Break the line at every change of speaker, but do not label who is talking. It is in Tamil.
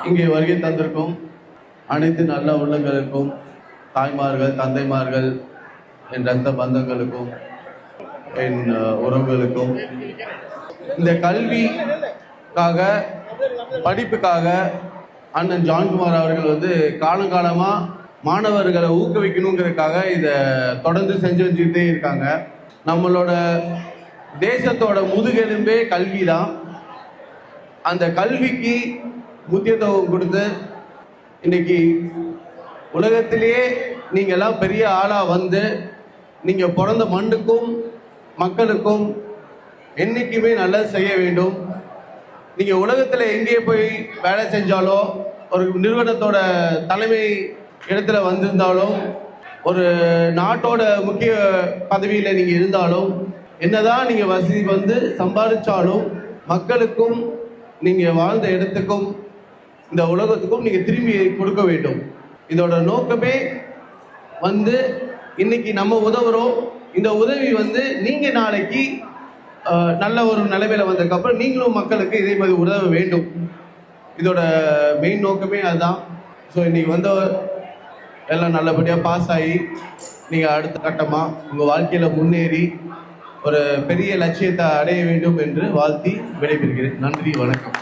இங்கே வருகை தந்திருக்கும் அனைத்து நல்ல உள்ளங்களுக்கும், தாய்மார்கள், தந்தைமார்கள், என் ரத்த பந்தங்களுக்கும், என் உறவுகளுக்கும், இந்த கல்விக்காக, படிப்புக்காக அண்ணன் ஜான்குமார் அவர்கள் காலங்காலமாக மாணவர்களை ஊக்குவிக்கணுங்கிறதுக்காக இதை தொடர்ந்து செஞ்சு வச்சுக்கிட்டே இருக்காங்க. நம்மளோட தேசத்தோட முதுகெலும்பே கல்வி தான். அந்த கல்விக்கு முக்கியத்துவம் கொடுத்து இன்னைக்கு உலகத்திலேயே நீங்கள் எல்லாம் பெரிய ஆளாக நீங்கள் பிறந்த மண்ணுக்கும் மக்களுக்கும் என்றைக்குமே நல்லது செய்ய வேண்டும். நீங்கள் உலகத்தில் எங்கே போய் வேலை செஞ்சாலோ, ஒரு நிறுவனத்தோட தலைமை இடத்துல வந்திருந்தாலும், ஒரு நாட்டோட முக்கிய பதவியில் நீங்கள் இருந்தாலும், என்னதான் நீங்கள் வசதி சம்பாதிச்சாலும் மக்களுக்கும் நீங்கள் வாழ்ந்த இடத்துக்கும் இந்த உலகத்துக்கும் நீங்கள் திரும்பி கொடுக்க வேண்டும். இதோட நோக்கமே இன்னைக்கு நம்ம உதவுறோம். இந்த உதவி நீங்கள் நாளைக்கு நல்ல ஒரு நிலைமையில வந்ததுக்கப்புறம் நீங்களும் மக்களுக்கு இதே மாதிரி உதவ வேண்டும். இதோட மெயின் நோக்கமே அதுதான். ஸோ இன்னைக்கு எல்லாம் நல்லபடியாக பாஸ் ஆகி நீங்கள் அடுத்த கட்டமாக உங்கள் வாழ்க்கையில் முன்னேறி ஒரு பெரிய லட்சியத்தை அடைய வேண்டும் என்று வாழ்த்தி விடைபெறுகிறேன். நன்றி, வணக்கம்.